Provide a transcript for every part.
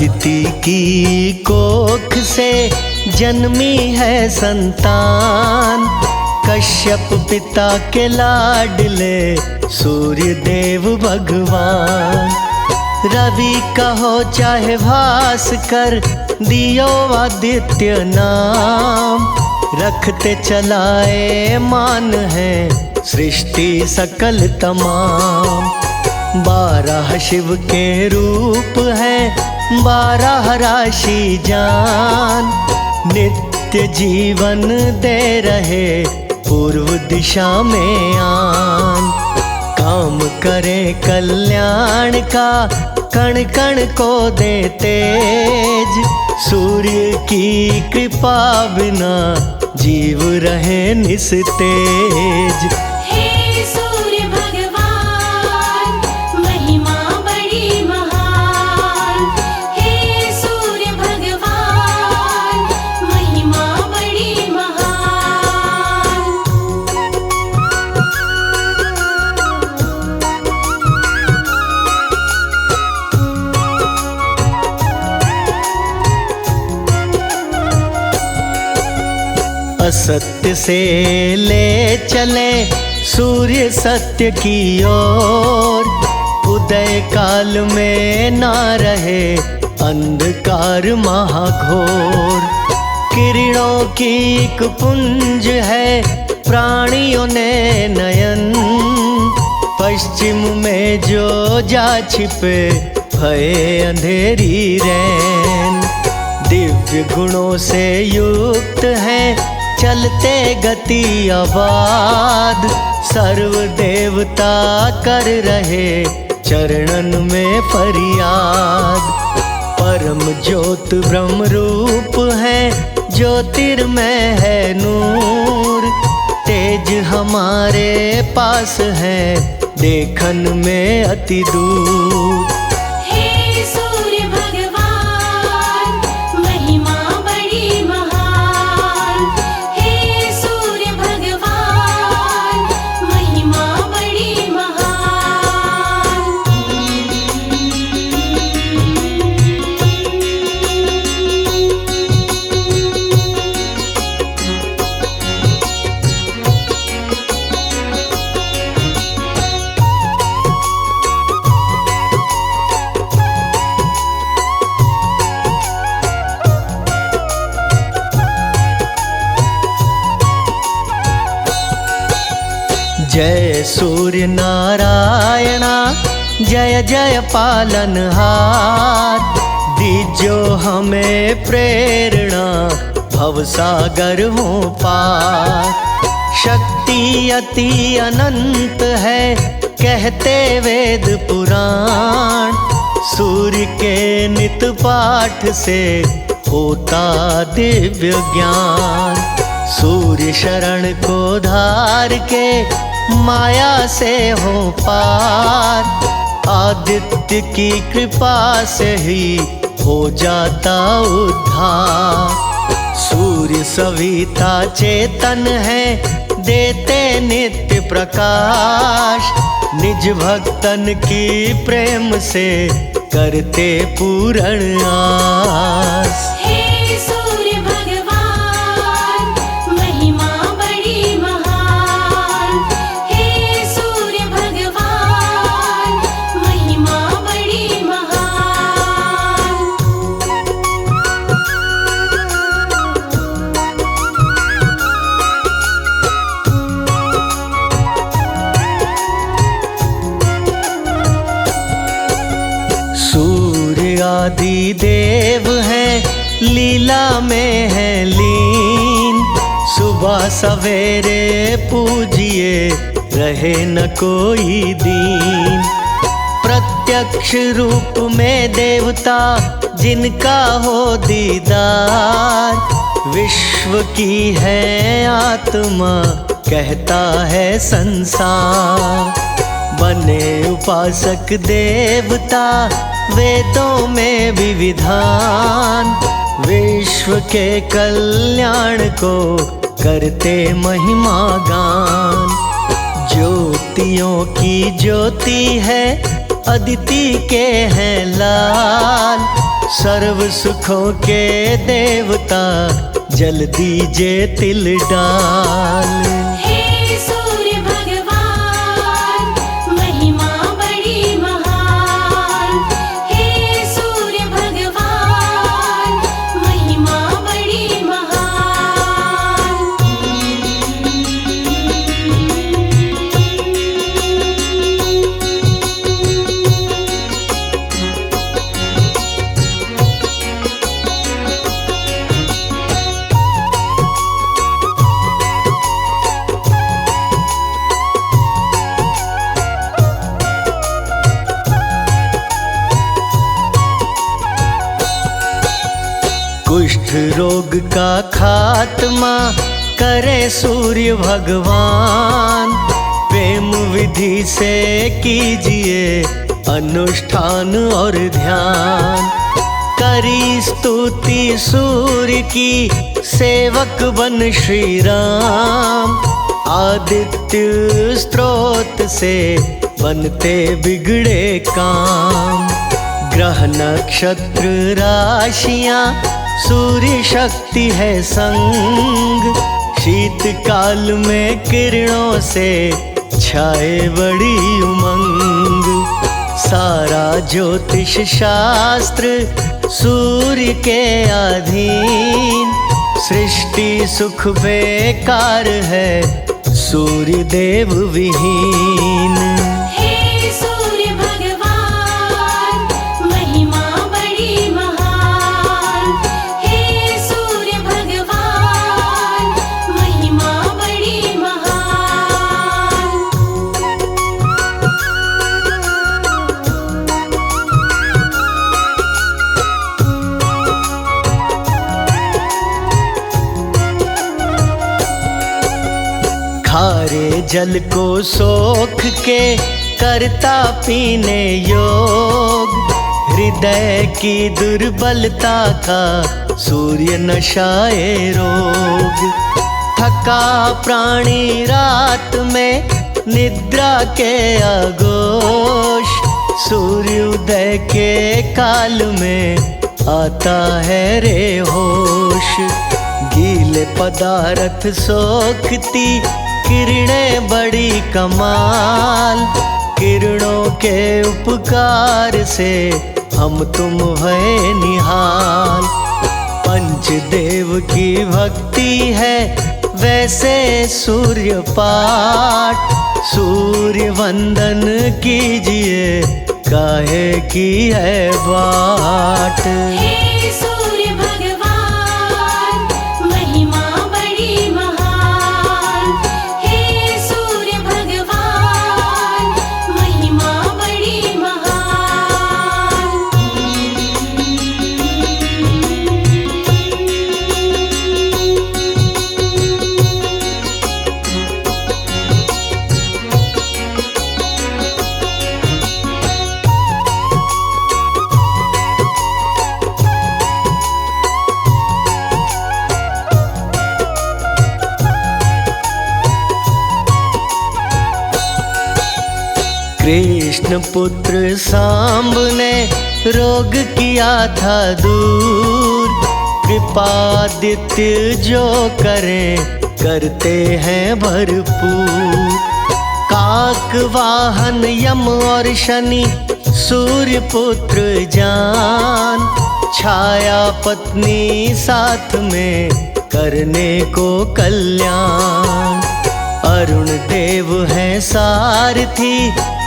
अदिति की कोख से जन्मी है संतान, कश्यप पिता के लाडले सूर्य देव भगवान। रवि कहो चाहे भास्कर, दियो आदित्य नाम, रखते चलाए मान है सृष्टि सकल तमाम। 12 शिव के रूप है, 12 राशि जान, नित्य जीवन दे रहे पूर्व दिशा में आन। काम करे कल्याण का, कण कण को दे तेज, सूर्य की कृपा बिना जीव रहे निस्तेज। हे सूर्य भगवान महिमा बड़ी महान, हे सूर्य भगवान महिमा बड़ी महान। असत्य से ले चले सूर्य सत्य की ओर, उदय काल में ना रहे अंधकार महाघोर। किरणों की एक पुंज है, प्राणियों ने नयन, पश्चिम में जो जा छिपे भये अंधेरी रैन। दिव्य गुणों से युक्त है, चलते गति आबाद, सर्व देवता कर रहे चरणन में फरियाद। परम ज्योत ब्रह्म रूप है, ज्योतिर्मय है नूर, तेज हमारे पास है देखन में अति दूर। हे सूर्य भगवान महिमा बड़ी महान, हे सूर्य भगवान महिमा बड़ी महान। जय सूर्य नारायणा, जय जय पालनहार, दीजो हमें प्रेरणा भवसागर हो पार। शक्ति अति अनंत है कहते वेद पुराण, सूर्य के नित पाठ से होता दिव्य ज्ञान। सूर्य शरण को धार के माया से हो पार, आदित्य की कृपा से ही हो जाता उद्धार। सूर्य सविता चेतन है, देते नित्य प्रकाश, निज भक्तन की प्रेम से करते पूर्ण आस। हे सूर्य भगवान महिमा बड़ी महान, हे सूर्य भगवान महिमा बड़ी महान। सूर्य आदि देव है, लीला में है लीन, सुबह सवेरे पूजिए रहे न कोई दीन। प्रत्यक्ष रूप में देवता जिनका हो दीदार, विश्व की है आत्मा कहता है संसार। बने उपासक देवता वेदों में भी विधान, विश्व के कल्याण को करते महिमा गान। ज्योतियों की ज्योति है, अदिति के हैं लाल, सर्व सुखों के देवता जल दीजे तिल डाल। हे सूर्य भगवान महिमा बड़ी महान। हे सूर्य भगवान महिमा बड़ी महान। कुष्ठ रोग का खात्मा करे सूर्य भगवान। प्रेम विधि से कीजिए अनुष्ठान और ध्यान। करी स्तुति सूर्य की सेवक बन श्री राम। आदित्य स्त्रोत से बनते बिगड़े काम। ग्रह नक्षत्र राशियां सूर्य शक्ति है संग। शीतकाल में किरणों से छाए बड़ी उमंग। सारा ज्योतिष शास्त्र सूर्य के अधीन। सृष्टि सुख बेकार है सूर्य देव विहीन। हे सूर्य भगवान महिमा बड़ी महान। हे सूर्य भगवान महिमा बड़ी महान। खारे जल को सोख के करता पीने योग। हृदय की दुर्बलता का सूर्य नशाए रोग। थका प्राणी रात में निद्रा के आगोश। सूर्य उदय के काल में आता है रे होश। गीले पदार्थ सोखती किरणें बड़ी कमाल। किरणों के उपकार से हम तुम भय निहाल। पंचदेव की भक्ति है वैसे सूर्य पाठ। सूर्य वंदन कीजिए काहे की है बाट। हे सूर्य भगवान महिमा बड़ी महान। हे सूर्य भगवान महिमा बड़ी महान। कृष्ण पुत्र सांब ने रोग किया था दूर। कृपादित्य जो करें करते हैं भरपूर। काक वाहन यम और शनि सूर्य पुत्र जान। छाया पत्नी साथ में करने को कल्याण। अरुण देव है सारथी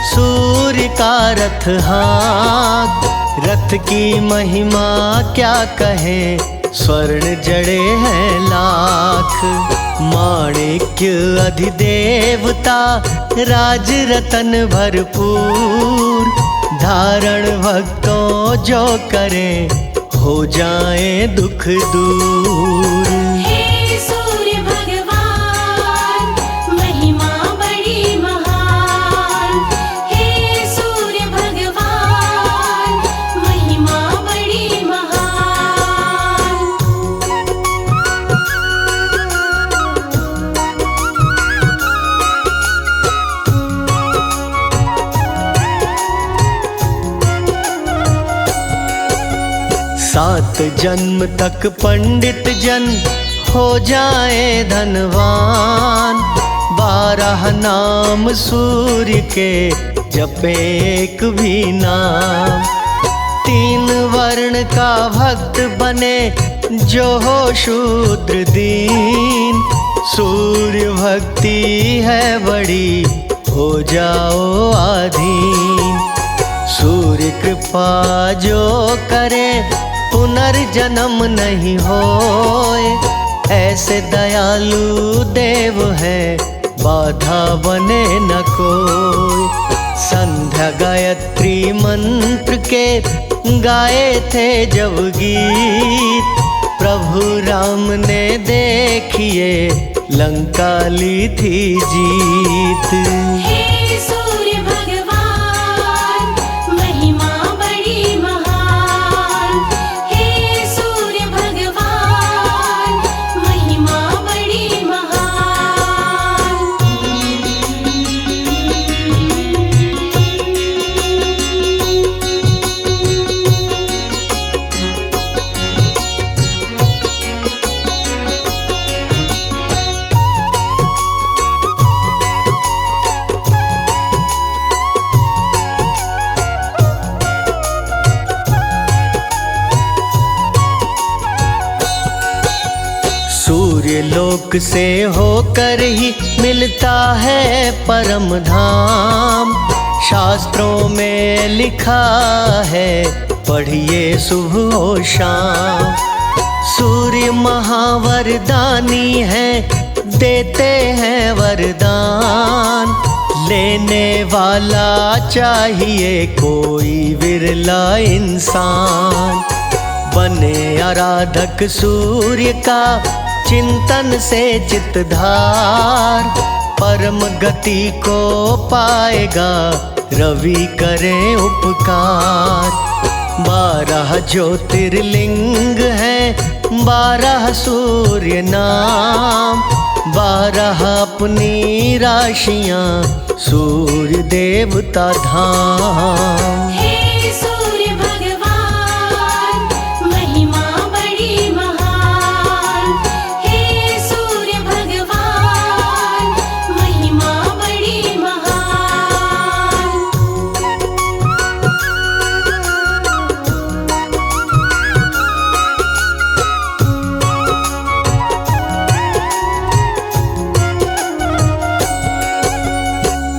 सूर्य का रथ हाथ। रथ की महिमा क्या कहें स्वर्ण जड़े हैं लाख। माणिक्य अधिदेवता राज रतन भरपूर। धारण भक्तों जो करें हो जाए दुख दूर। हे सूर्य भगवान महिमा बड़ी महान। हे सूर्य भगवान महिमा बड़ी महान। सात जन्म तक पंडित जन हो जाए धनवान। 12 नाम सूर्य के जपे एक भी नाम। 3 वर्ण का भक्त बने जो हो शूद्र दीन। सूर्य भक्ति है बड़ी हो जाओ आधीन। सूर्य कृपा जो करे पुनर्जन्म नहीं होए। ऐसे दयालु देव है बाधा बने न कोई। संध्या गायत्री मंत्र के गाए थे जब गीत। प्रभु राम ने देखिए लंका ली थी जीत। हे सूर्य भगवान महिमा बड़ी महान। हे सूर्य भगवान महिमा बड़ी महान। सूर्य लोक से होकर ही मिलता है परम धाम। शास्त्रों में लिखा है पढ़िए सुबह हो शाम। सूर्य महावरदानी है देते हैं वरदान। लेने वाला चाहिए कोई विरला इंसान। बने आराधक सूर्य का चिंतन से चितधार। परम गति को पाएगा रवि करे उपकार। 12 ज्योतिर्लिंग हैं 12 सूर्य नाम। 12 अपनी राशियां सूर्य देवता धाम। हे सूर्य भगवान महिमा बड़ी महान। हे सूर्य भगवान महिमा बड़ी महान।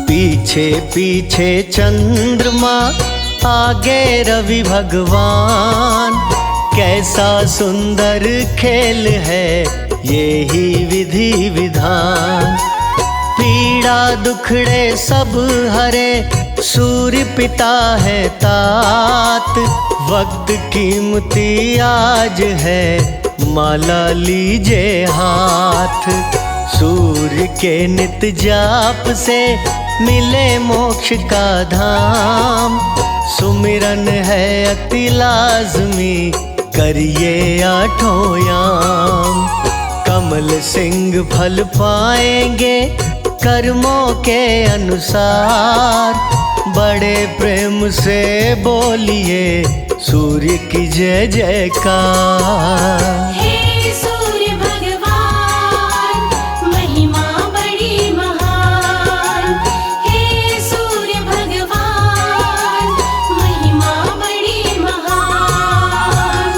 पीछे पीछे चंद्रमा आगे रवि भगवान। कैसा सुंदर खेल है ये ही विधि विधान। पीड़ा दुखड़े सब हरे सूर्य पिता है तात। वक्त कीमती आज है माला लीजे हाथ। सूर्य के नित जाप से मिले मोक्ष का धाम। सुमिरन है अति लाजमी करिए 8 याम। कमल सिंह फल पाएंगे कर्मों के अनुसार। बड़े प्रेम से बोलिए सूर्य की जय जयकार। हे सूर्य भगवान महिमा बड़ी महान। हे सूर्य भगवान महिमा बड़ी महान।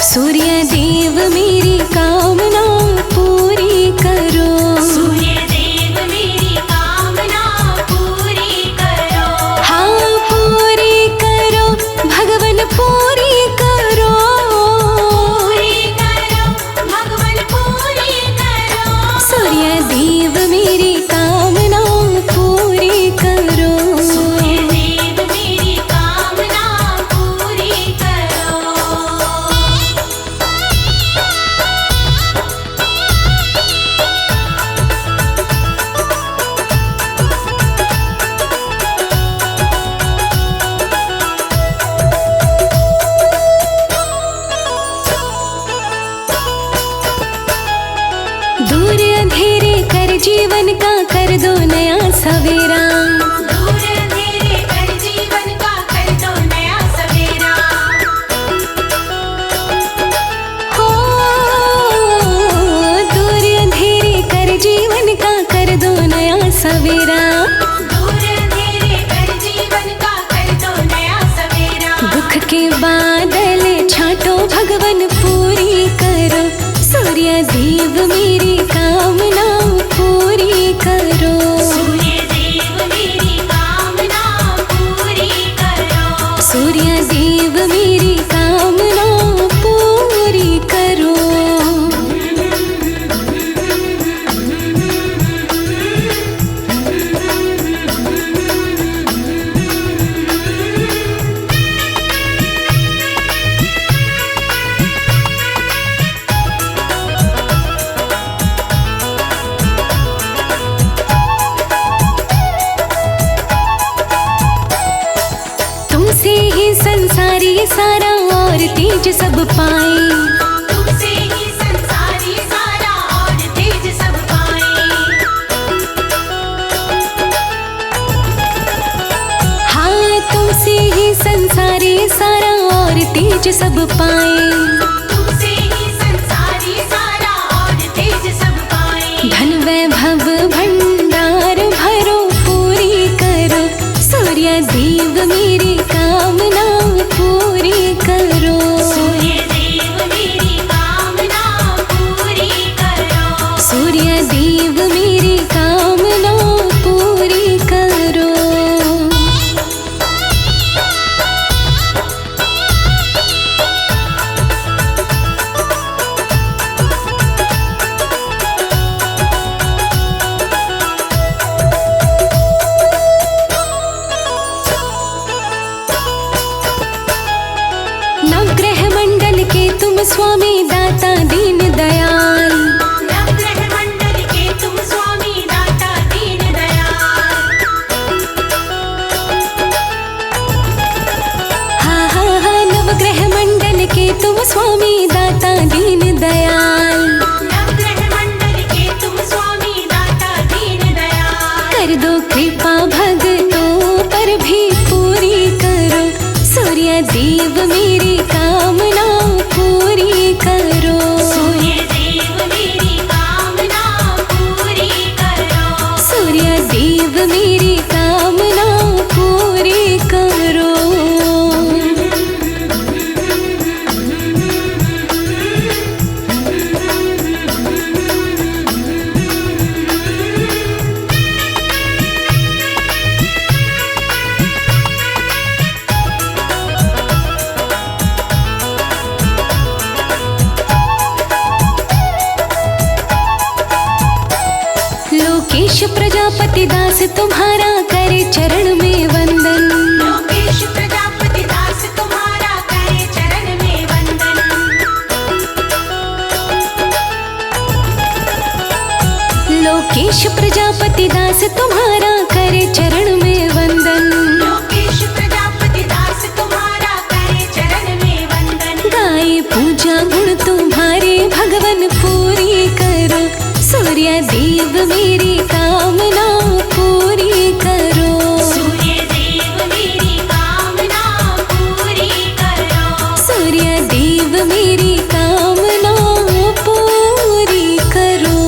सूर्य देव मेरी कामना पूरी करो। सूर्य देव मेरी कामना कर दो नया सवेरा। दूर अंधेरे कर जीवन का कर दो नया सवेरा। हो दूर अंधेरे कर जीवन का कर दो नया सवेरा। दूर अंधेरे कर जीवन का कर दो नया सवेरा। दुख के बादल छाटो भगवन पूरी करो, सूर्य देव मेरी कामना पूरी करो। सूर्य देव मेरी कामना पूरी करो। सूर्य देव मेरी कामना पूरी करो। तुमसे ही संसारी सारा और तेज सब पाए। तुमसे ही संसारी सारा और तेज सब पाए। हाँ तुमसे ही संसारी सारा और तेज सब पाए। तुमसे ही संसारी सारा और तेज सब पाए। धन वैभव भंडार भरो पूरी करो, सूर्य देव मेरी कामना पूरी करो। सूर्य देव मेरी कामना पूरी करो। सूर्य देव मेरी कामना पूरी करो। नवग्रह मंडल के तुम स्वामी दाता दीन दयाल। नवग्रह मंडल के तुम स्वामी दाता दीन दयाल। हाँ हाँ हाँ नवग्रह मंडल के तुम स्वामी दाता दीन दयाल। नवग्रह मंडल के तुम स्वामी दाता दीन दयाल। कर दो कृपा भक्तों पर भी पूरी करो, सूर्य देव मेरी कामना पूरी करो। सूर्य देव मेरी कामना पूरी करो। सूर्य देव मेरी कामना पूरी करो। लोकेश प्रजापति दास तुम्हारा करे चरण में वंदन। लोकेश प्रजापति दास तुम्हारा करे चरण में वंदन। लोकेश प्रजापति दास तुम्हारा करे चरण में वंदन। लोकेश प्रजापति दास तुम्हारा करे चरण में वंदन। गाए पूजा गुण तुम्हारे भगवन पूरी करो, सूर्य देव मेरी कामना पूरी करो। सूर्य देव मेरी कामना पूरी करो। सूर्य देव मेरी कामना पूरी करो।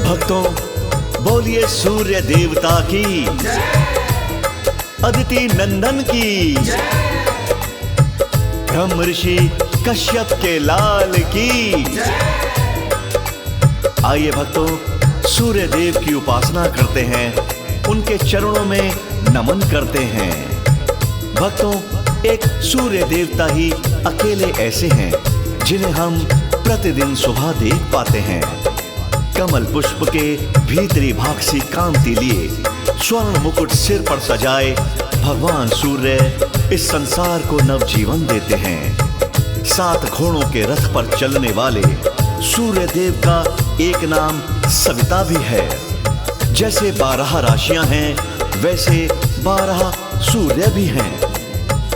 भक्तों बोलिए सूर्य देवता की, अदिति नंदन की, ब्रह्म ऋषि कश्यप के लाल की। आइए भक्तों सूर्य देव की उपासना करते हैं, उनके चरणों में नमन करते हैं। भक्तों एक सूर्य देवता ही अकेले ऐसे हैं जिन्हें हम प्रतिदिन सुबह देख पाते हैं। कमल पुष्प के भीतरी भाग सी कांति लिए स्वर्ण मुकुट सिर पर सजाए भगवान सूर्य इस संसार को नवजीवन देते हैं। 7 घोड़ों के रथ पर चलने वाले सूर्य देव का एक नाम सविता भी है। जैसे 12 राशियां हैं, वैसे 12 सूर्य भी हैं।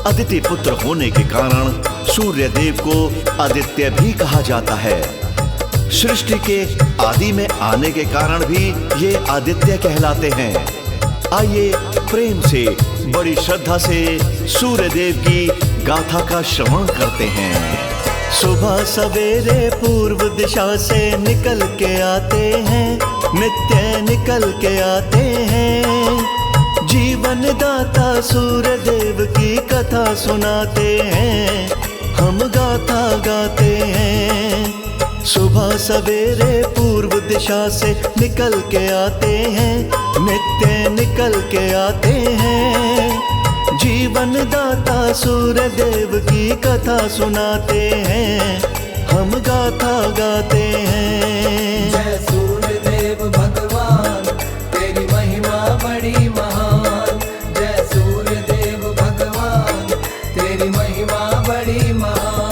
आदित्य पुत्र होने के कारण सूर्य देव को आदित्य भी कहा जाता है। सृष्टि के आदि में आने के कारण भी ये आदित्य कहलाते हैं। आइए प्रेम से, बड़ी श्रद्धा से सूर्य देव की गाथा का श्रवण करते हैं। सुबह सवेरे पूर्व दिशा से निकल के आते हैं, नित्य निकल के आते हैं। जीवन दाता सूर्य देव की कथा सुनाते हैं, हम गाथा गाते हैं। सुबह सवेरे पूर्व दिशा से निकल के आते हैं, नित्य निकल के आते हैं। जीवन दाता सूर्य देव की कथा सुनाते हैं, हम गाथा गाते हैं। जय सूर्य देव भगवान, तेरी महिमा बड़ी महान। जय सूर्य देव भगवान, तेरी महिमा बड़ी महान।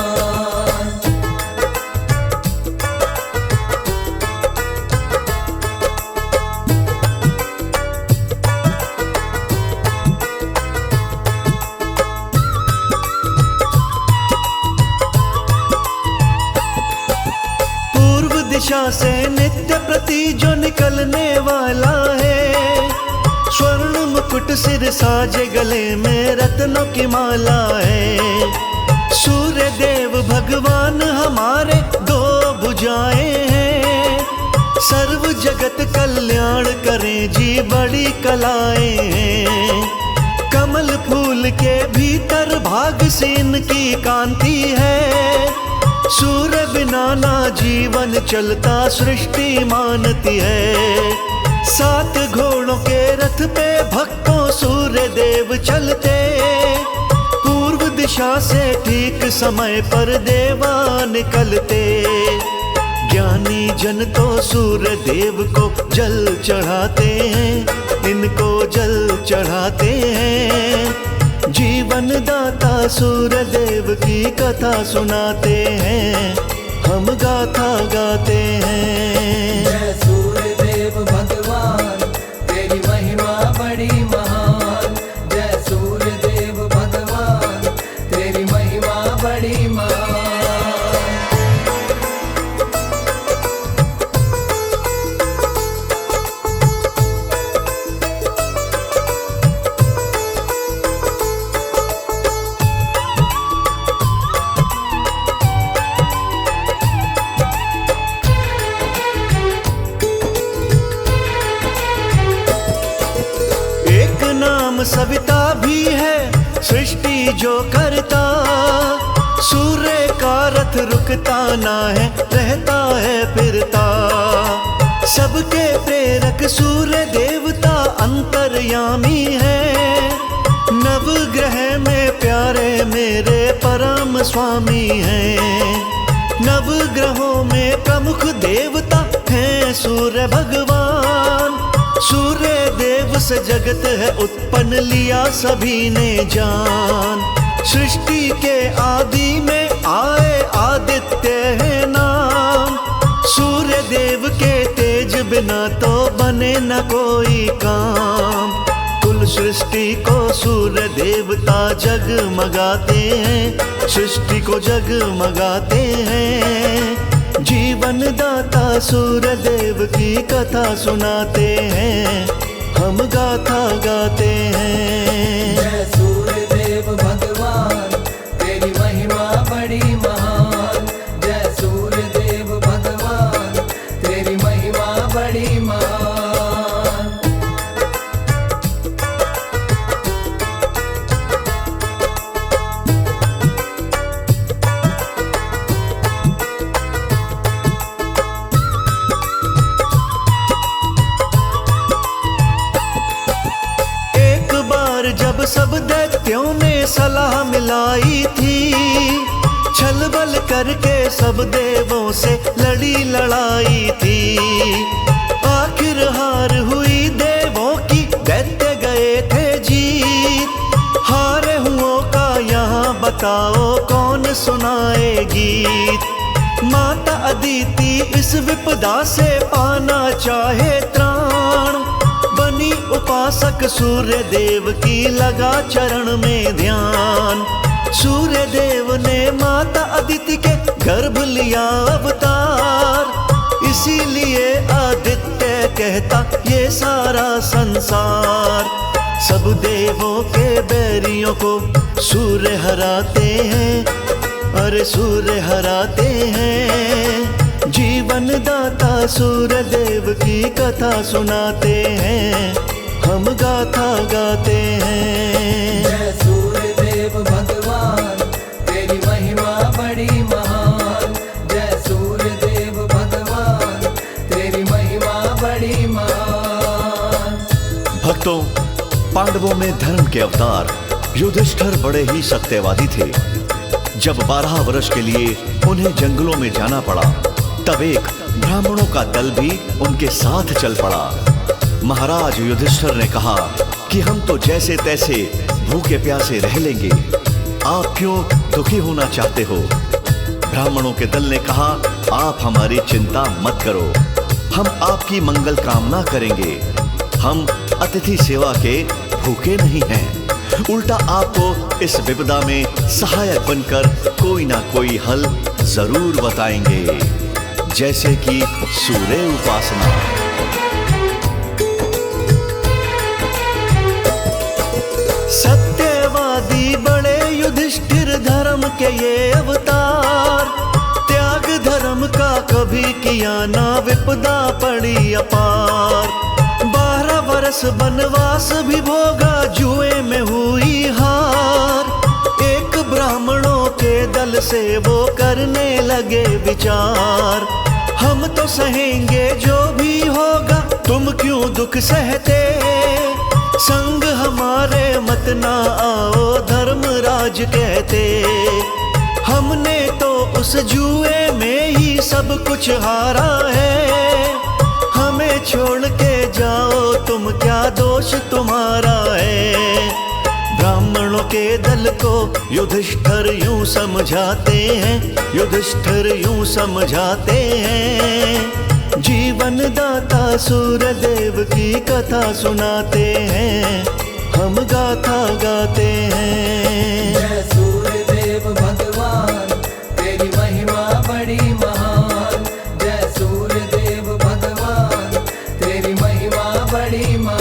दिशा से नित्य प्रति जो निकलने वाला है, स्वर्ण मुकुट सिर साजे गले में रत्नों की माला है। सूर्य देव भगवान हमारे दो भुजाएं हैं, सर्व जगत कल्याण करें जी बड़ी कलाएं हैं। कमल फूल के भीतर भाग से इनकी कांति है, सूर्य बिना ना जीवन चलता सृष्टि मानती है। 7 घोड़ों के रथ पे भक्तों सूर्य देव चलते, पूर्व दिशा से ठीक समय पर देवा निकलते। ज्ञानी जन तो सूर्य देव को जल चढ़ाते हैं, इनको जल चढ़ाते हैं। जीवन दाता सूर्य देव की कथा सुनाते हैं, हम गाथा गाते हैं। जय सूर्य देव भगवान, तेरी महिमा बड़ी महान। जय सूर्य देव भगवान, तेरी महिमा बड़ी महान। सविता भी है सृष्टि जो करता, सूर्य का रथ रुकता ना है, रहता है फिरता। सबके प्रेरक सूर्य देवता अंतर्यामी है, नवग्रह में प्यारे मेरे परम स्वामी हैं। नवग्रहों में प्रमुख देवता हैं सूर्य भगवान। सूर्य देव से जगत है उत्पन्न लिया सभी ने जान। सृष्टि के आदि में आए आदित्य है नाम, सूर्य देव के तेज बिना तो बने न कोई काम। कुल सृष्टि को सूर्य देवता जगमगाते हैं, सृष्टि को जगमगाते हैं। जीवन दाता सूर्य देव की कथा सुनाते हैं, हम गाथा गाते हैं। जय सूर्य देव भगवान, तेरी महिमा बड़ी महान। जय सूर्य देव भगवान, तेरी महिमा बड़ी महान। जब सब दैत्यों ने सलाह मिलाई थी, छल बल करके सब देवों से लड़ी लड़ाई थी। आखिर हार हुई देवों की, दैत्य गए थे जीत। हारे हुओं का यहाँ बताओ कौन सुनाए गीत। माता अदिति इस विपदा से पाना चाहे त्राण, उपासक सूर्य देव की लगा चरण में ध्यान। सूर्य देव ने माता अदिति के गर्भ लिया अवतार, इसीलिए आदित्य कहता ये सारा संसार। सब देवों के बैरियों को सूर्य हराते हैं, अरे सूर्य हराते हैं। जीवन दाता सूर्य देव की कथा सुनाते हैं, हम गाथा गाते हैं। जय सूर्य देव भगवान, तेरी महिमा बड़ी महान। जय सूर्य देव भगवान, तेरी महिमा बड़ी महान। भक्तों, पांडवों में धर्म के अवतार युधिष्ठिर बड़े ही सत्यवादी थे। जब 12 वर्ष के लिए उन्हें जंगलों में जाना पड़ा, तब एक ब्राह्मणों का दल भी उनके साथ चल पड़ा। महाराज युधिष्ठिर ने कहा कि हम तो जैसे तैसे भूखे प्यासे रह लेंगे, आप क्यों दुखी होना चाहते हो? ब्राह्मणों के दल ने कहा, आप हमारी चिंता मत करो, हम आपकी मंगल कामना करेंगे। हम अतिथि सेवा के भूखे नहीं हैं, उल्टा आपको इस विपदा में सहायक बनकर कोई ना कोई हल जरूर बताएंगे, जैसे कि सूर्य उपासना। सत्यवादी बड़े युधिष्ठिर धर्म के ये अवतार, त्याग धर्म का कभी किया ना, विपदा पड़ी अपार। 12 वर्ष वनवास भी भोगा, जुए में हुई हार। एक ब्राह्मणों के दल से वो करने लगे विचार, हम तो सहेंगे जो भी होगा, तुम क्यों दुख सहते? संग हमारे मत ना आओ, धर्मराज कहते। हमने तो उस जुए में ही सब कुछ हारा है, हमें छोड़ के जाओ तुम, क्या दोष तुम्हारा है? ब्राह्मणों के दल को युधिष्ठिर यूं समझाते हैं, युधिष्ठिर यूं समझाते हैं। जीवन दाता सूर्य देव की कथा सुनाते हैं, हम गाथा गाते हैं। जय सूर्य देव भगवान, तेरी महिमा बड़ी महान। जय सूर्य देव भगवान, तेरी महिमा बड़ी महान।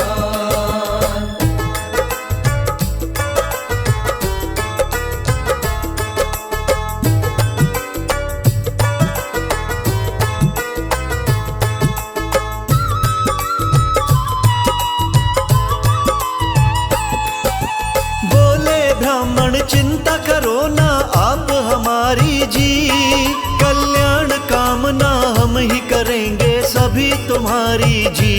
ब्राह्मण चिंता करो ना आप हमारी जी, कल्याण कामना हम ही करेंगे सभी तुम्हारी जी।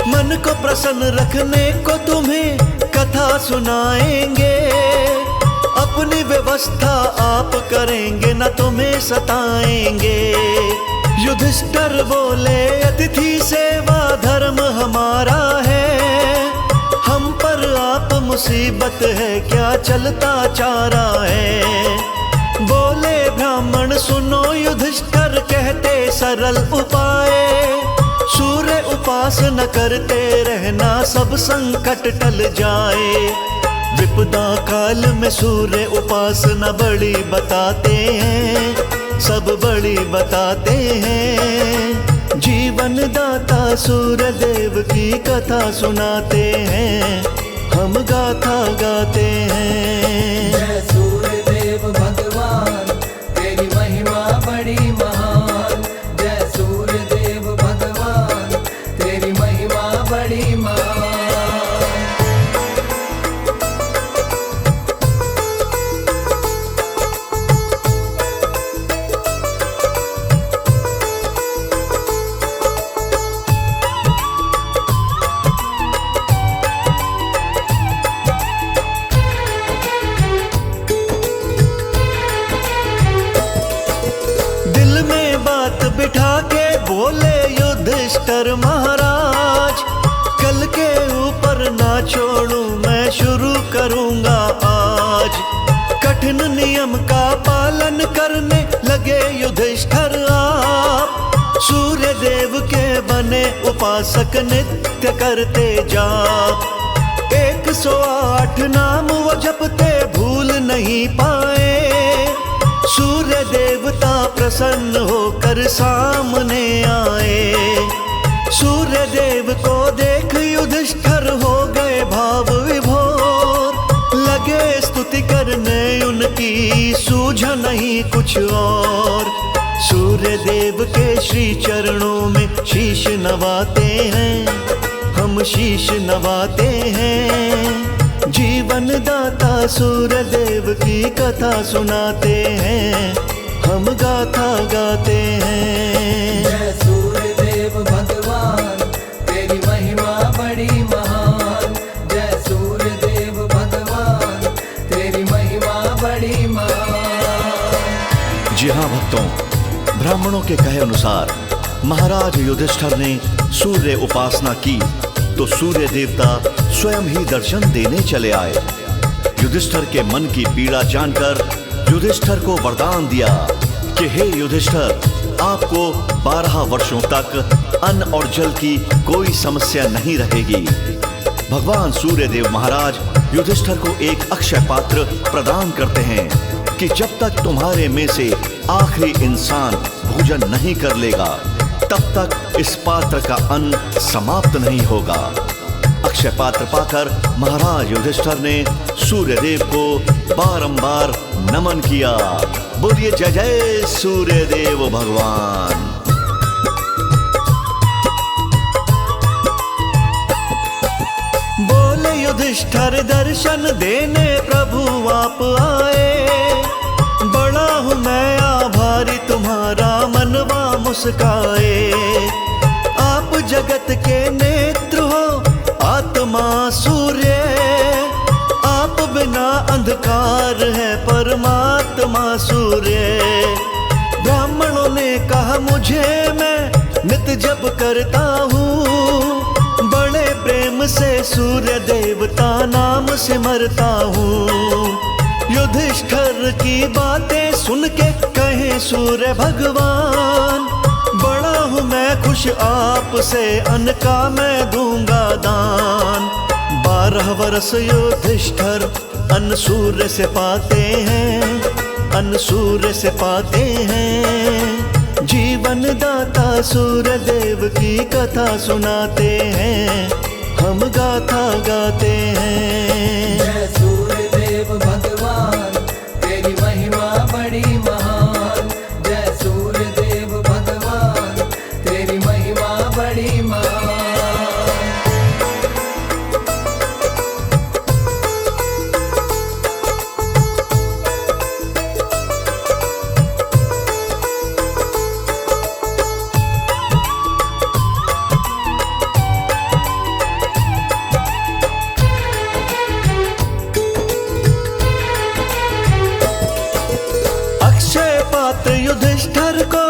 मन को प्रसन्न रखने को तुम्हें कथा सुनाएंगे, अपनी व्यवस्था आप करेंगे ना तुम्हें सताएंगे। युधिष्ठिर बोले अतिथि सेवा धर्म हमारा है, हम पर आप मुसीबत है क्या चलता चारा है। बोले ब्राह्मण सुनो युधिष्ठिर कहते सरल उपाय, सूर्य उपासना करते रहना सब संकट टल जाए। विपदा काल में सूर्य उपासना बड़ी बताते हैं, सब बड़ी बताते हैं। जीवन दाता सूर्य देव की कथा सुनाते हैं, हम गाथा गाते हैं। जय सूर्य देव भगवान, तेरी महिमा बड़ी महान। जय सूर्य देव भगवान, तेरी महिमा बड़ी महान। बिठा के बोले युधिष्ठिर महाराज, कल के ऊपर ना छोड़ूं मैं शुरू करूंगा आज। कठिन नियम का पालन करने लगे युधिष्ठिर आप, सूर्य देव के बने उपासक नित्य करते जाप, 108 नाम वो जपते भूल नहीं पाए। सूर्य देवता प्रसन्न होकर सामने आए। सूर्य देव को देख युधिष्ठिर हो गए भाव विभोर, लगे स्तुति करने उनकी सूझा नहीं कुछ और। सूर्य देव के श्री चरणों में शीश नवाते हैं, हम शीश नवाते हैं। जीवन दाता सूर्य देव की कथा सुनाते हैं, हम गाथा गाते हैं। जय सूर्य देव भगवान, तेरी महिमा बड़ी महान। जय सूर्य देव भगवान, तेरी महिमा बड़ी महान। जी हाँ भक्तों, ब्राह्मणों के कहे अनुसार महाराज युधिष्ठिर ने सूर्य उपासना की तो सूर्य देवता स्वयं ही दर्शन देने चले आए। युधिष्ठिर के मन की पीड़ा जानकर युधिष्ठिर को वरदान दिया कि हे युधिष्ठिर, आपको 12 वर्षों तक अन्न और जल की कोई समस्या नहीं रहेगी। भगवान सूर्यदेव महाराज युधिष्ठिर को एक अक्षय पात्र प्रदान करते हैं कि जब तक तुम्हारे में से आखिरी इंसान भोजन नहीं कर लेगा, तब तक इस पात्र का अन्न समाप्त नहीं होगा। अक्षय पात्र पाकर महाराज युधिष्ठिर ने सूर्यदेव को बारंबार नमन किया। बोलिए जय जय सूर्यदेव भगवान। बोले युधिष्ठिर दर्शन देने प्रभु आप आए। बड़ा हूँ मैं आभारी तुम्हारा मनवा मुस्काए। आप जगत के नेत्र हो आत्मा सूर्य, आप बिना अंधकार है परमात्मा सूर्य। ब्राह्मणों ने कहा मुझे, मैं नित जप करता हूँ, बड़े प्रेम से सूर्य देवता नाम सिमरता हूँ। युधिष्ठिर की बातें सुन के कहे सूर्य भगवान, बड़ा हूँ मैं खुश आपसे, अन्न का मैं दूंगा दान। 12 वर्ष युधिष्ठिर अन्न सूर्य से पाते हैं, अन्न सूर्य से पाते हैं। जीवन दाता सूर्य देव की कथा सुनाते हैं, हम गाथा गाते हैं। जय सूर्य देव भगवान, तेरी महिमा बड़ी महान। जय सूर्य देव भगवान, तेरी महिमा बड़ी महान। युधिष्ठिर को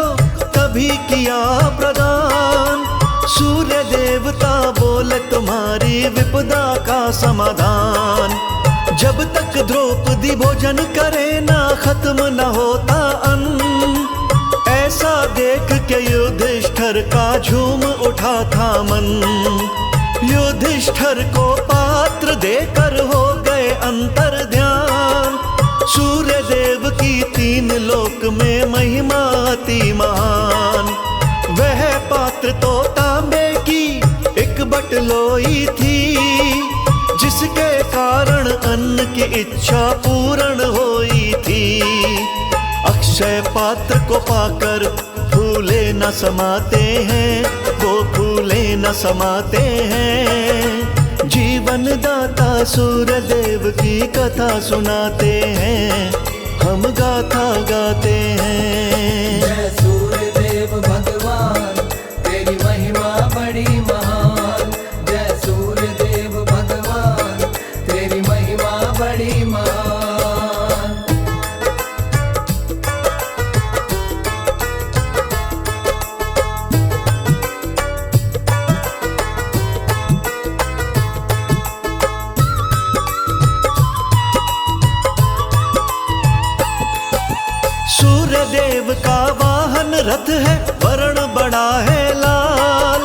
तभी किया प्रदान, सूर्य देवता बोले तुम्हारी विपदा का समाधान। जब तक द्रौपदी भोजन करे ना खत्म न होता अन्न, ऐसा देख के युधिष्ठिर का झूम उठा था मन। युधिष्ठिर को पात्र देकर हो गए अंतर ध्यान, सूर्य देव की 3 लोक में महिमा अति महान। वह पात्र तो तांबे की एक बटलोई थी, जिसके कारण अन्न की इच्छा पूर्ण होई थी। अक्षय पात्र को पाकर फूले न समाते हैं, वो फूले न समाते हैं। जीवन दाता सूर्य देव की कथा सुनाते हैं, हम गाथा गाते हैं। जय सूर्य देव भगवान, तेरी महिमा बड़ी महान। जय सूर्य देव भगवान, तेरी महिमा बड़ी महान। सूर्य देव का वाहन रथ है, वरण बड़ा बड़ा है लाल,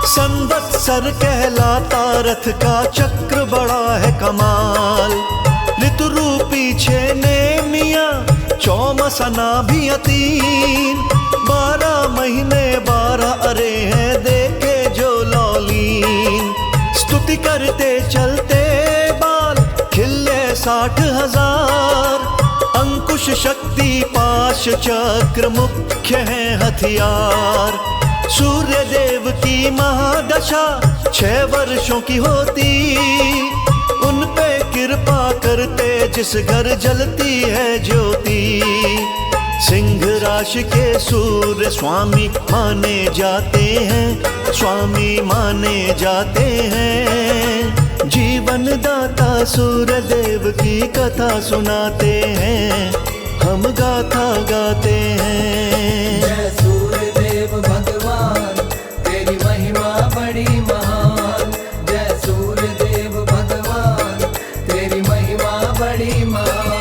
संवत्सर कहलाता रथ का चक्र बड़ा है कमाल। ऋतु रूपी छेने मियाँ चौमसना भी तीन, 12 महीने 12 अरे हैं देखे जो लौलीन। स्तुति करते चलते बाल खिले 60,000, अंकुश शक्ति पाश चक्र मुख्य है हथियार। सूर्य देव की महादशा 6 वर्षों की होती, उन पे कृपा करते जिस घर जलती है ज्योति। सिंह राशि के सूर्य स्वामी माने जाते हैं, स्वामी माने जाते हैं। जीवन दाता सूर्य देव की कथा सुनाते हैं, हम गाथा गाते हैं। जय सूर्य देव भगवान तेरी महिमा बड़ी महान। जय सूर्य देव भगवान तेरी महिमा बड़ी महान।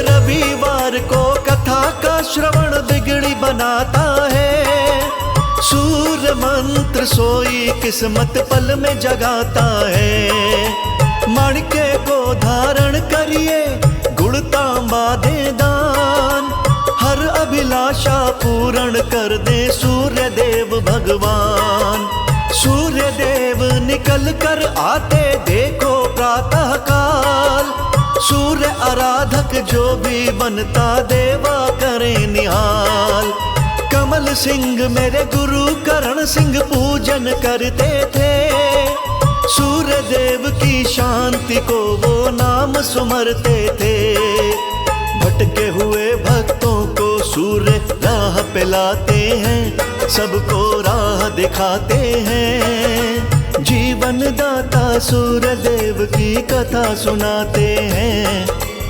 रविवार को कथा का श्रवण बिगड़ी बनाता है, सूर्य मंत्र सोई किस्मत पल में जगाता है। मणके को धारण करिए गुण तांबा दे दान, हर अभिलाषा पूर्ण कर दे सूर्य देव भगवान। सूर्य देव निकल कर आते देखो प्रातः काल, सूर्य आराधक जो भी बनता देवा करे निहाल। कमल सिंह मेरे गुरु करण सिंह पूजन करते थे, सूर्य देव की शांति को वो नाम सुमरते थे। भटके हुए भक्तों को सूर्य राह पे लाते हैं, सबको राह दिखाते हैं। जीवन दाता सूर्य देव की कथा सुनाते हैं,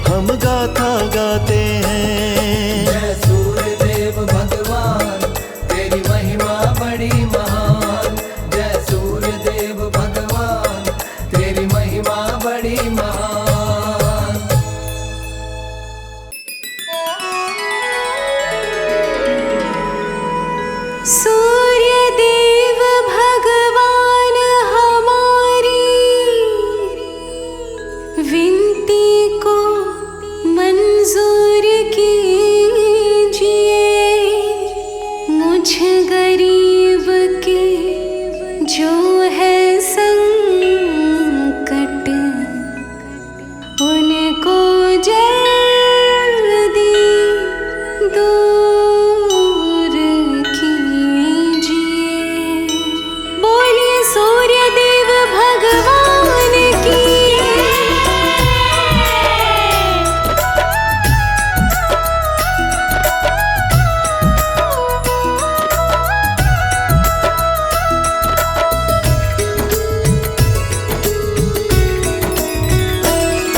हम गाथा गाते हैं। जय सूर्य देव भगवान तेरी महिमा बड़ी महान। जय सूर्य देव भगवान तेरी महिमा बड़ी महान। सूर्य देव भगवान हमारी विनती को मंजूर कीजिए। मुझ गरीब के जो है संकट, उनको जल्दी दूर कीजिए। बोलिए सूर्य देव भगवान की।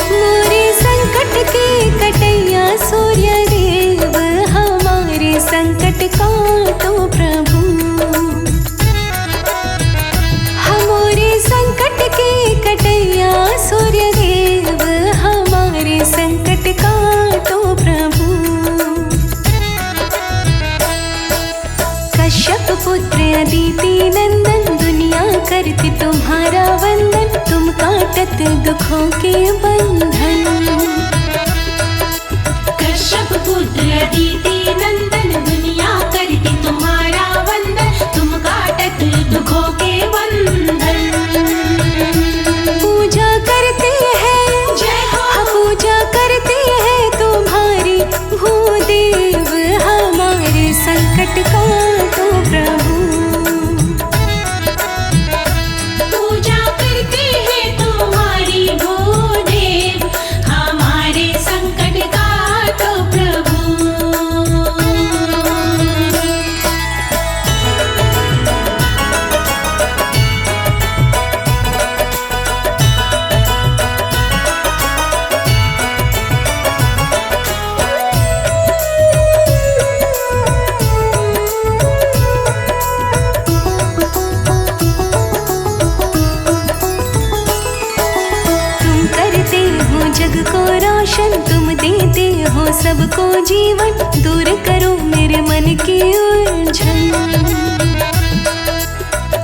मोरे संकट के कटैया सूर्य देव, हमारे संकट काटो प्रभु। हमारे संकट के कटैया सूर्य देव, हमारे संकट काटो प्रभु। कश्यप पुत्र अदिति नंदन, दुनिया करती तुम्हारा वंदन। तुम काटत दुखों के बंधन। कश्यप पुत्र अदिति नंदन, दुनिया करती तुम्हारा वंदन। तुम काटत दुखों के बंधन। पूजा करते हैं जय हो। हाँ, पूजा करते हैं तुम्हारी भूदेव, हमारे संकट काटो प्रभु। पूजा करते हैं तुम्हारी भूदेव, हमारे संकट काटो प्रभु। जीवन, दूर करो मेरे मन की उलझन।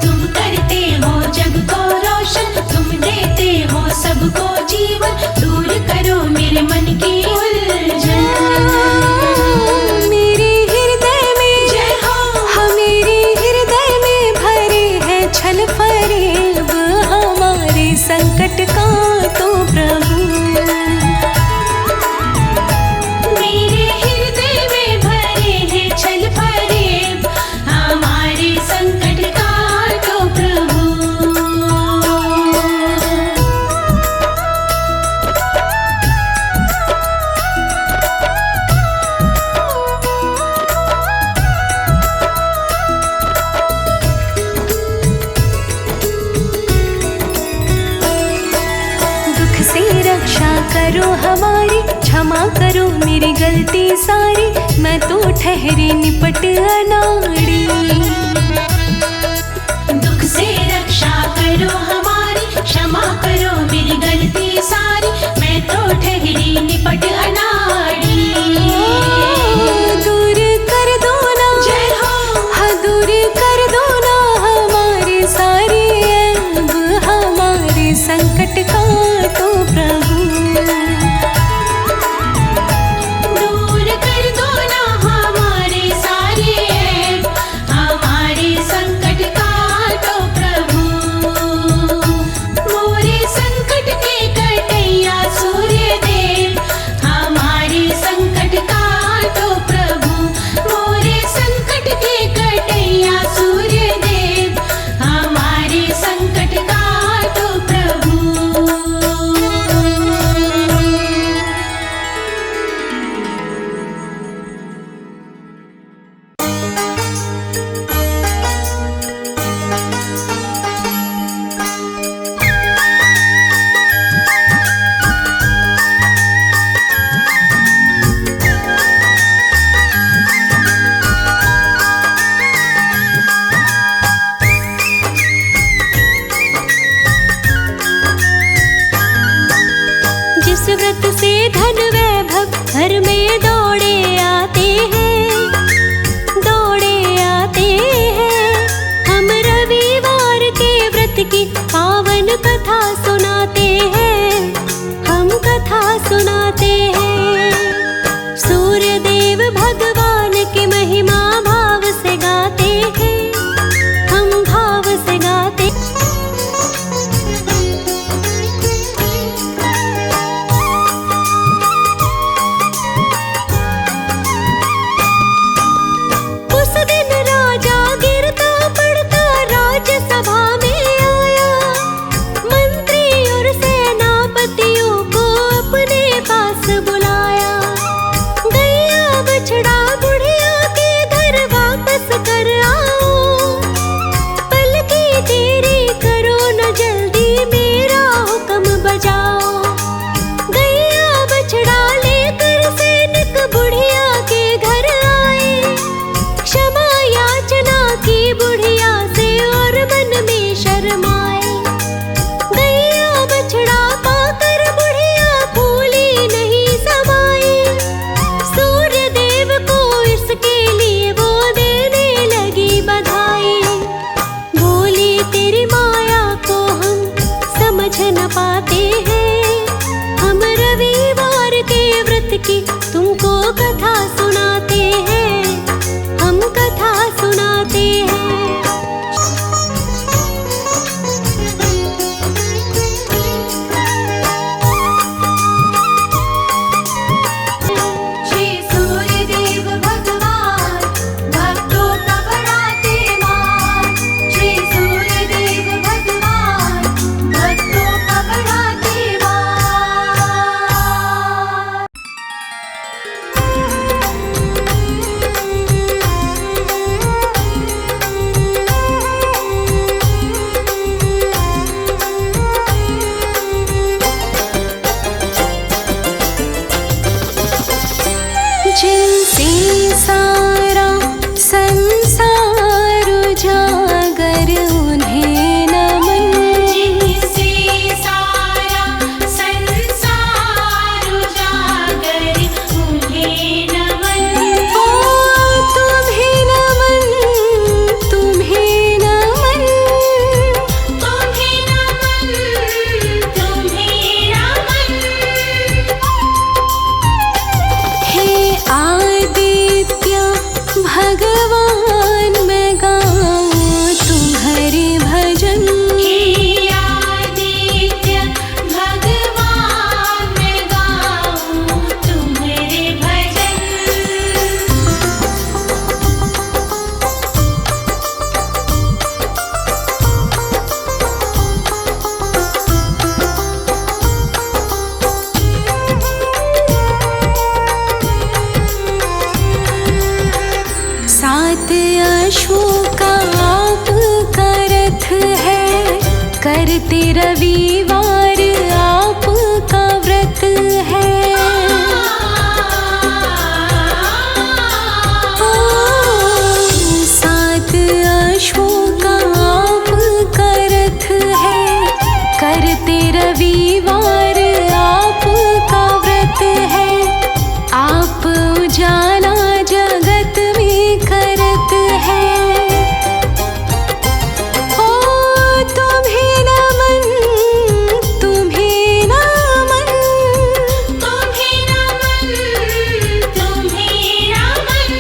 तुम करते हो जग को रोशन, तुम देते हो सबको जीवन, दूर करो मेरे मन की उलझन। मेरे हृदय में जय हो। हाँ मेरे हृदय में भरे हैं छल फरेब, हमारे संकट का तो प्रभु। मेरे हृदय में भरे हैं छल फरेब, हमारे संकट का तो प्रभु। दुख से रक्षा करो हमारी, क्षमा करो मेरी गलती सारी, मैं तो ठहरी निपट अनाड़ी। दुख से रक्षा करो हमारी, क्षमा करो मेरी गलती सारी, मैं तो ठहरी निपट अनाड़ी। दूर कर दो ना, जय हो। हाँ दूर कर दो ना हमारे सारे ऐब, हमारे संकट का तो प्रभु। दूर कर दो ना हमारे सारे ऐब, हमारे सात अश्वों का आपका रथ है, करते रविवार आपका व्रत है। सात अश्वों का आपका रथ है, करते रविवार आपका व्रत है। आप उजाला जगत में करत है। ओ तुम्हें नमन, तुम्हें नमन, तुम्हें नमन, तुम्हें नमन।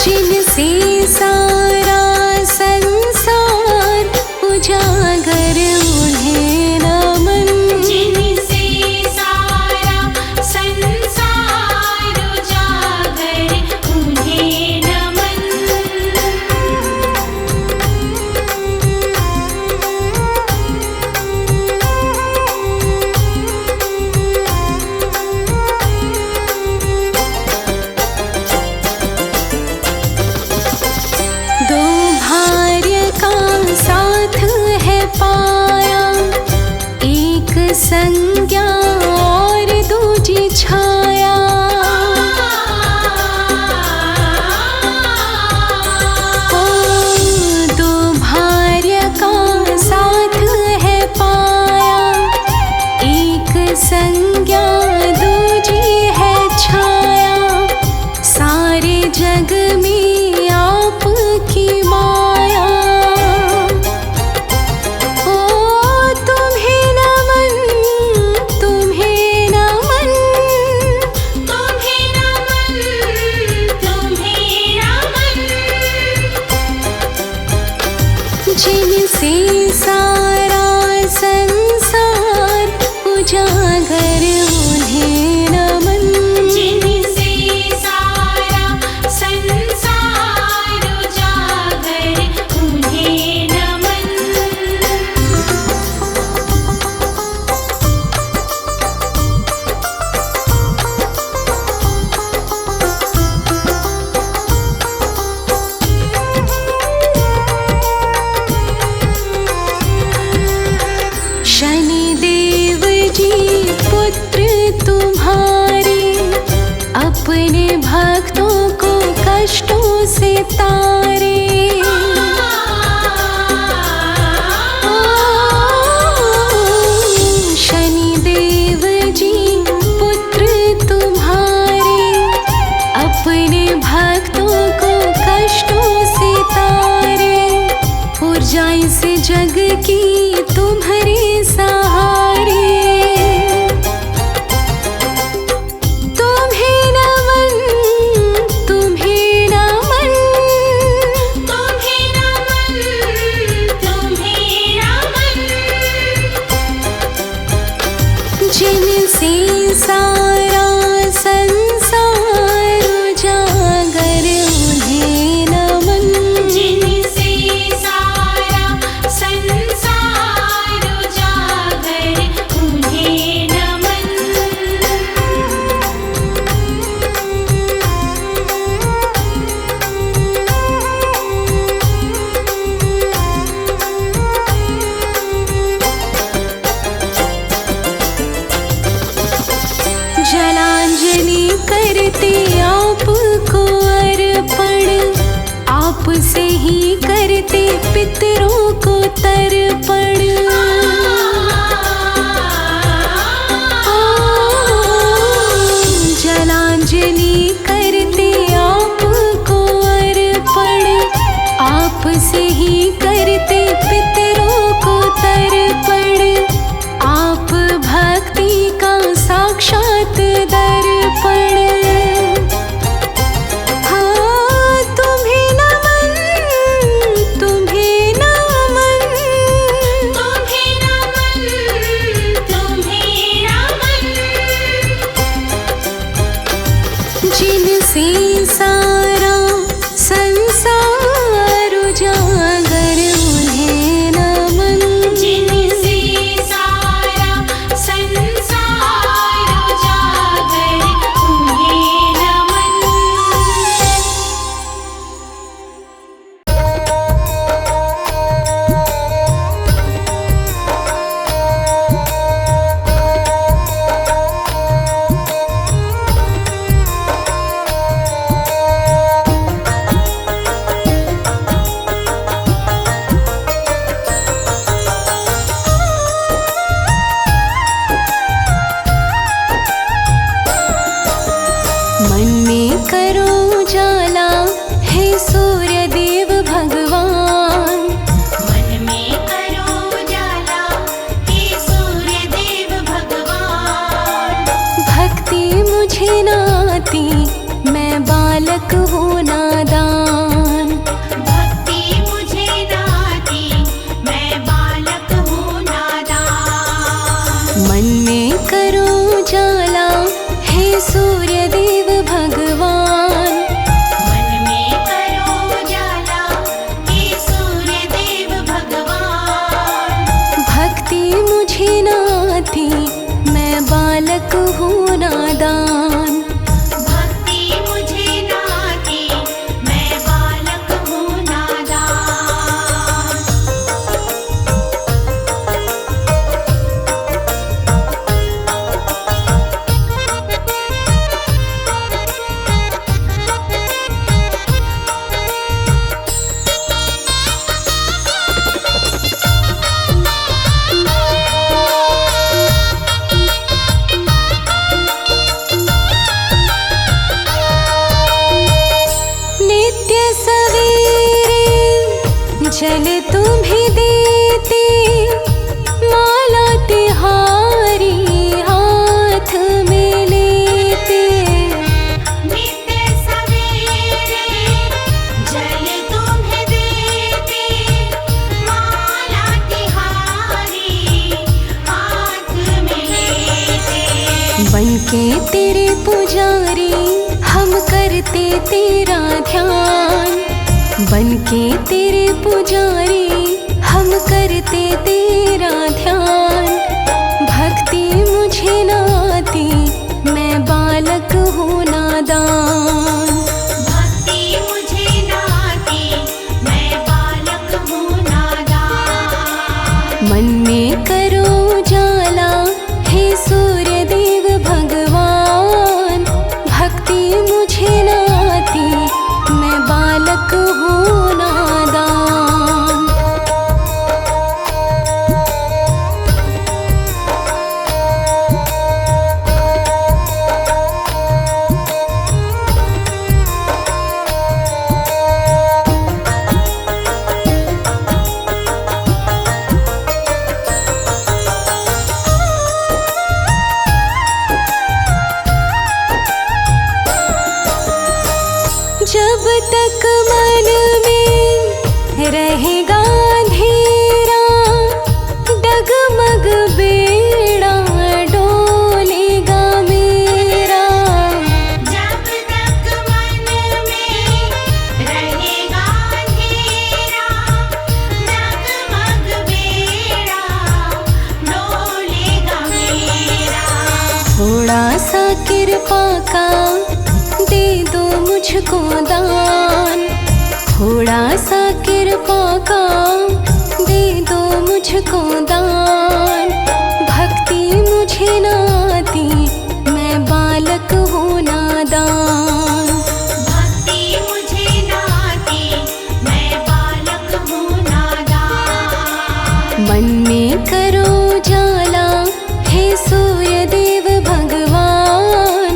जिनसे सारा संसार उजागर उन्हें नमन। जिनसे सारा संसार उजागर उन्हें नमन। दो भार्य का साथ है पाया, एक संज्ञा और दूजी छाया। ओ दो भार्य का साथ है पाया, एक संज्ञा दूजी है छाया। सारे जग में आपकी माया। ओ तुम्हें नमन, तुम्हें नमन, तुम्हें नमन, तुम्हें नमन। जिनसे सारा संसार उजागर उन्हें नमन। जिनसे सारा संसार उजागर उन्हें नमन। शनिदेव जी पुत्र तुम्हारे, अपने भक्तों को कष्टों से तारे। शनिदेव जी पुत्र तुम्हारे, अपने भक्तों को कष्टों से तारे। ऊर्जाएं से जग की तुम्हारे सहारे। तुम्हें नमन, तुम्हें नमन, तुम्हें नमन, तुम्हें नमन। जिनसे सारा संसार उजागर उन्हें नमन। जिनसे सारा संसार उजागर उन्हें नमन। जलांजलि करते आपको अर्पण, आपसे ही करते पितरों को तर्पण। जलांजलि करते आपको अर्पण, आपसे ही करते पितरों को तर्पण। आप भक्ति का साक्षात दर्पण। हाँ तुम्हें नमन, तुम्हें नमन, तुम्हें नमन, तुम्हें नमन। जिनसे सारा संसार उजागर उन्हें नमन। जिनसे सारा संसार उजागर उन्हें नमन। करो उजाला हे सूर्य देव भगवान। मन में करो उजाला हे सूर्य देव भगवान। भक्ति मुझे न आती मैं बालक हूँ नादान। भक्ति मुझे न आती मैं बालक हूँ नादान। मन में करो उजाला हे सूर्य देव भगवान। मन में करो उजाला हे सूर्य देव भगवान। भक्ति मुझे न आती मैं बालक हूँ नादान। भक्ति मुझे न आती मैं बालक हूँ नादान। नित्य सवेरे जल तुम्हें देते, माला तिहारी हाथ में लेते। नित्य सवेरे जल तुम्हें देते, माला तिहारी हाथ में लेते। बनके तेरे पुजारी हम करते तेरा ध्यान। बनके तेरे पुजारी हम करते तेरा ध्यान। भक्ति मुझे न आती मैं बालक हूँ नादान। भक्ति मुझे न आती मैं बालक हूँ नादान। मन में करो उजाला हे सूर्य देव भगवान। भक्ति मुझे न आती मैं बालक हूँ नादान। जब तक मन में रहेगा अंधेरा, डगमग बेड़ा डोलेगा मेरा। जब तक मन में रहेगा अंधेरा, डगमग बेड़ा डोलेगा मेरा। थोड़ा सा कृपा का दे दो मुझको दान। थोड़ा सा कृपा का दे दो मुझको दान। भक्ति मुझे न आती मैं बालक हूँ नादान। भक्ति मुझे न आती मैं बालक हूँ नादान। मन में करो उजाला हे सूर्य देव भगवान।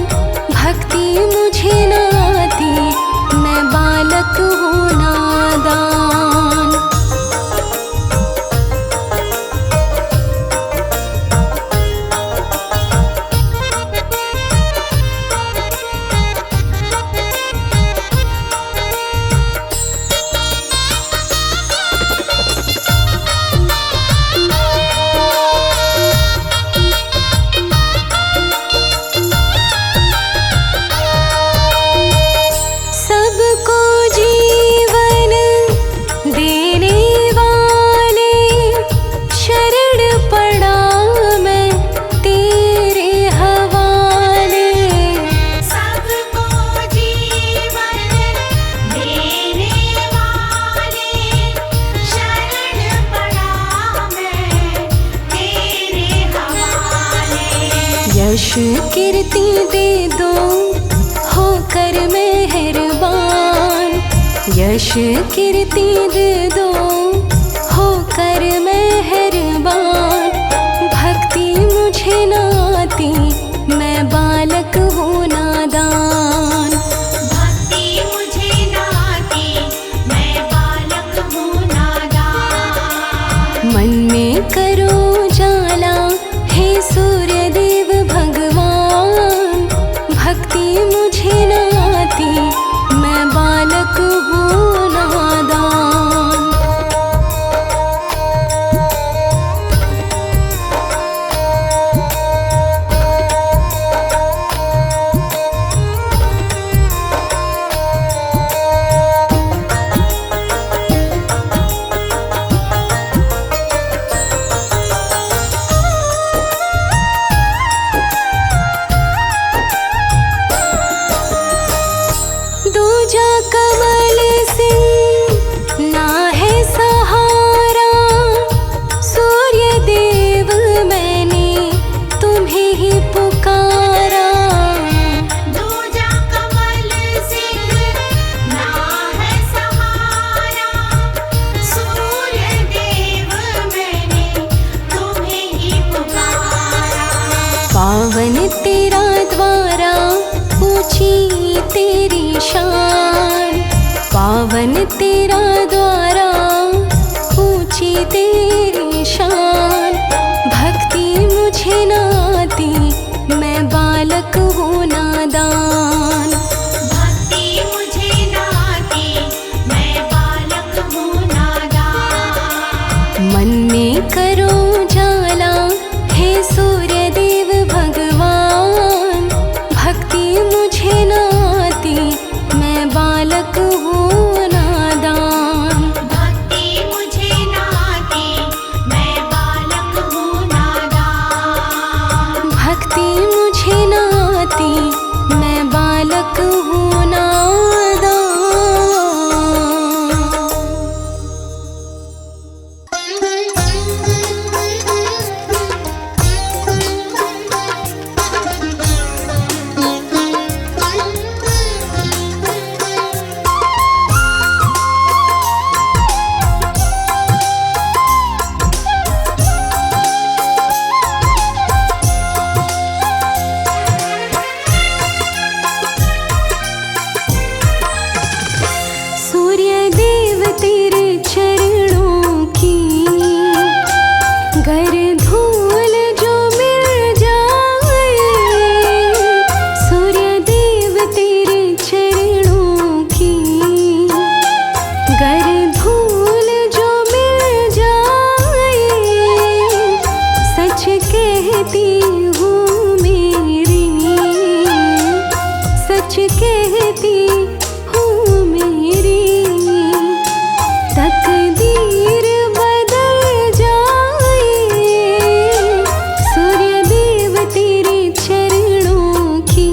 भक्ति मुझे न आती मैं बालक हूँ नादान। सबको जीवन देने वाले शरण पड़ा मैं तेरे हवाले। सबको जीवन देने वाले शरण पड़ा मैं तेरे हवाले। यश कीर्ति दे दो होकर मेहरबान। यश कीर्ति दे दो होकर मेहरबान। भक्ति मुझे न आती मैं बालक हूँ नादान। तेरा द्वारा, ऊंची तेरी शान। भक्ति मुझे न आती, मैं बालक हूँ नादान। भक्ति मुझे न आती, मैं बालक हूँ नादान। मन में करो जाला, हे सूर्य देव भगवान। भक्ति मुझे न आती, मैं बालक हूँ नादान। भक्ति मुझे न आती, मैं बालक हूँ नादान। भक्ति मुझे न आती, मैं बालक हूँ नादान। सूर्य देव तेरे चरणों की गर धूल जो मिल जाए। सूर्य देव तेरे चरणों की गर धूल जो मिल जाए। सच कहती हूँ मेरी, सच कहती हूँ मेरी। तकदीर बदल जाए, सूर्य देव तेरे चरणों की।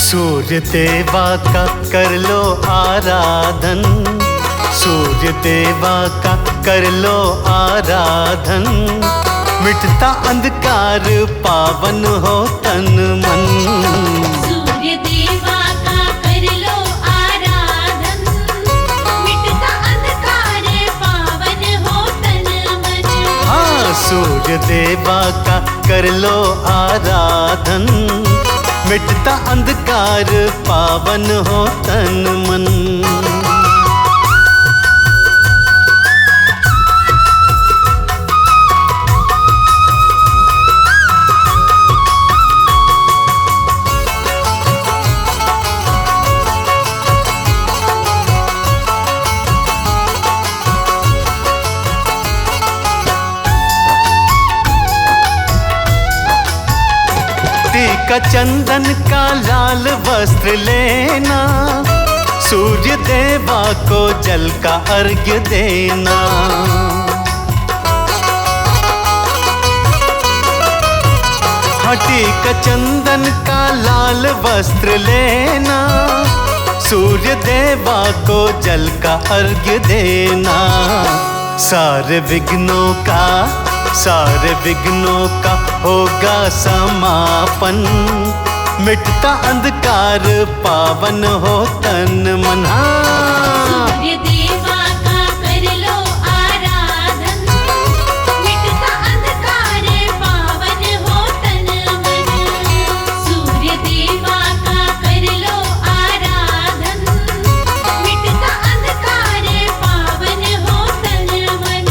सूर्य देवा का कर लो आराधन, सूर्य देवा का कर लो आराधन, मिटता अंधकार पावन हो तन मन। सूर्य देवा का कर लो आराधन, मिटता अंधकार पावन हो तन मन। हाँ, सूर्य देवा का कर लो आराधन, मिटता अंधकार पावन हो तन मन। का चंदन का लाल वस्त्र लेना, सूर्य देवा को जल का अर्घ्य देना। हटी का चंदन का लाल वस्त्र लेना, सूर्य देवा को जल का अर्घ्य देना। सारे विघ्नों का होगा समापन, मिटता अंधकार पावन हो तन मन। सूर्य देवा का कर लो आराधन, मिटता अंधकार पावन हो तन मन। सूर्य देवा का कर लो आराधन, मिटता अंधकार पावन हो तन मन।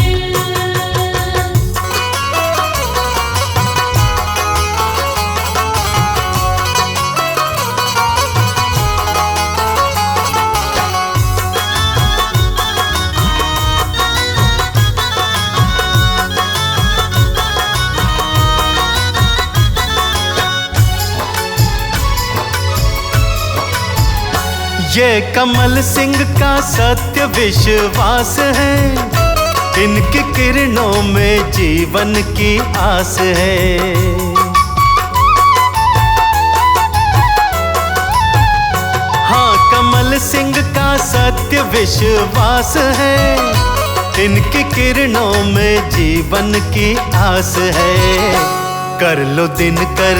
ये कमल सिंह का सत्य विश्वास है, इनकी किरणों में जीवन की आस है। हाँ, कमल सिंह का सत्य विश्वास है, इनकी किरणों में जीवन की आस है। कर लो दिनकर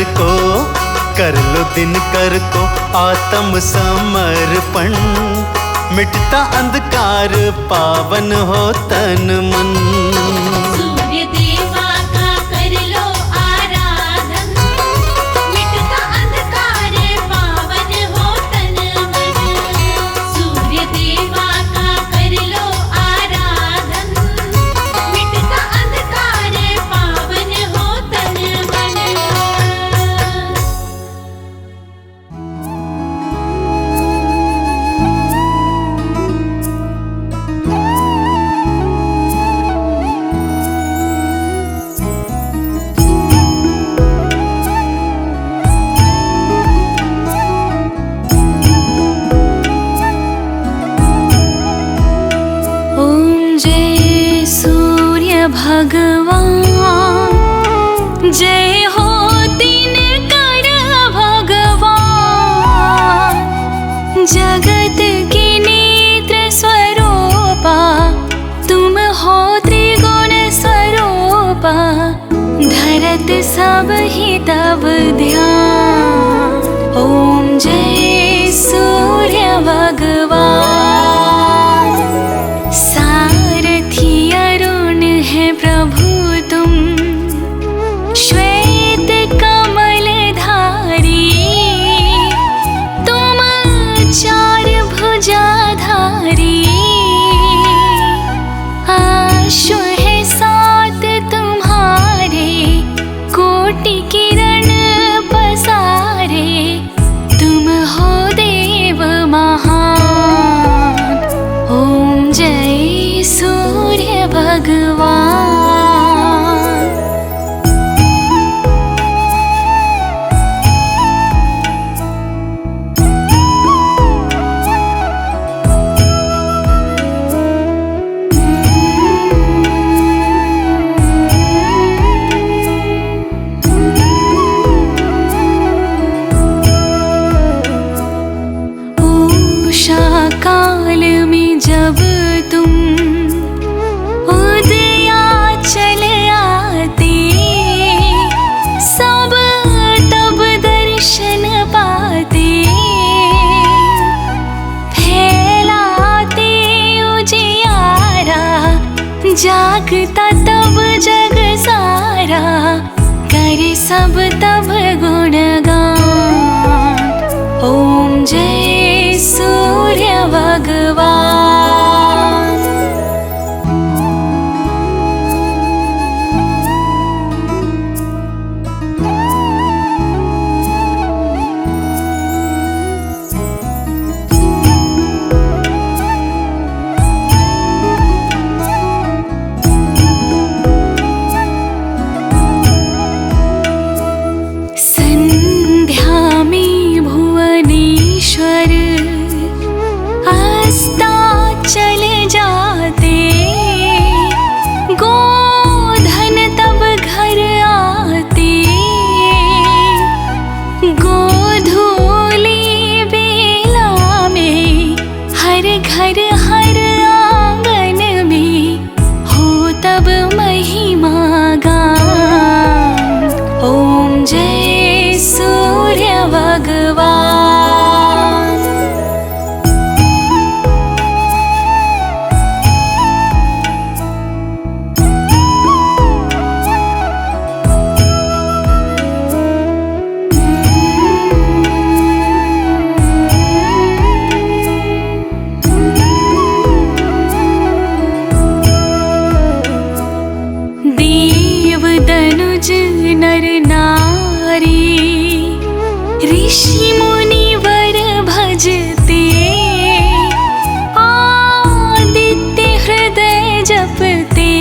को आत्म समर्पण, मिटता अंधकार पावन हो तन मन। सूर्य देवा का कर लो आराधन, मिटता अंधकार पावन हो तन मन। सूर्य देवा का कर लो आराधन, मिटता अंधकार पावन हो तन मन। भगवान, जय हो दिनकर भगवान। जगत के नेत्र स्वरूपा, तुम हो त्रिगुण स्वरूपा। धरत सब ही तब ध्यान, ओम जय सूर्य भगवान। सारथी अरुण है प्रभु तुम, श्वेत कमल धारी। तुम चार भुजाधारी, आशु है सात तुम्हारे। कोटि किरण पसारे, तुम हो देव सब तब गुणगान। ओम जय सूर्य भगवान। संध्या में भुवनेश्वर अस्ताचल जाते, गोधन तब घर आते। गोधूली बेला में हर घर हर आंगन में हो तब महिमा गान। ओम जय सूर्य भगवान। देव दनुज नर नारी, ऋषि मुनि वर भजते। आदित्य हृदय जपते,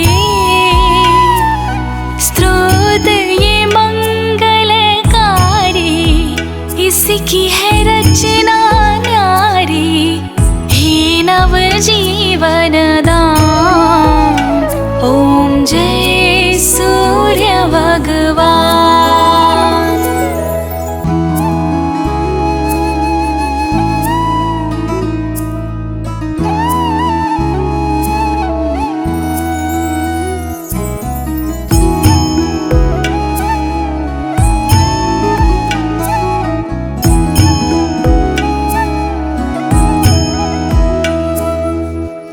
स्तोत्र ये मंगलकारी। इसकी है रचना न्यारी, हे नव जीवन दान। ओम जय सूर्य भगवान।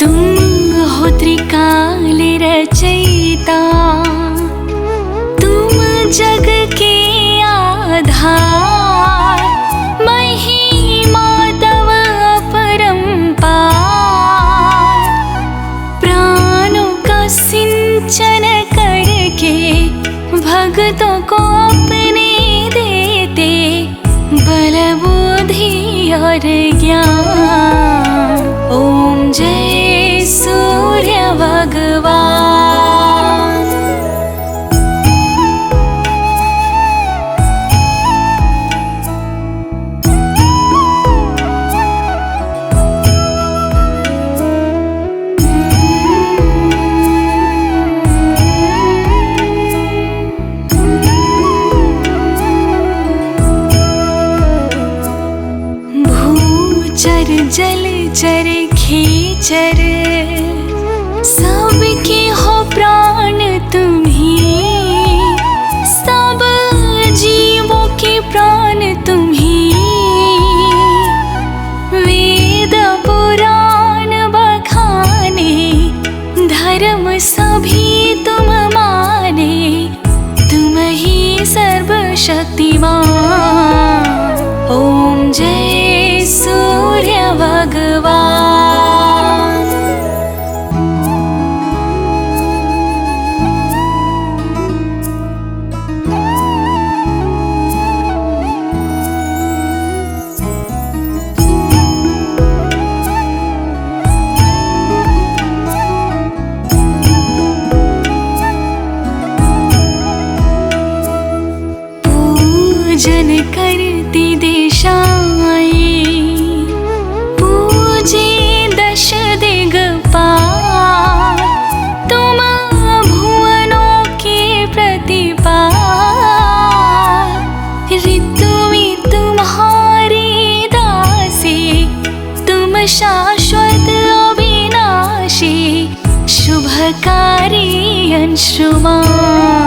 तुम हो त्रिकाल रचयिता, तुम जग के आधार। महिमा तव अपरंपार, प्राणों का सिंचन करके भक्तों को अपने देते। बल बुद्धि और ज्ञान। ओम जय सूर्य भगवान। भूचर जलचर खेचर, सबके हो प्राण तुम्ही। सब जीवों के प्राण तुम्ही। वेद पुराण बखाने, धर्म सभी तुम माने। तुम ही सर्वशक्तिमान। ओम जय सूर्य भगवान। पूजन करती दिशाएं, पूजे दश दिगपाल। तुम भुवनों के प्रतिपाल। ऋतु में तुम्हारी दासी, तुम शाश्वत अविनाशी। शुभकारी अंशुमान।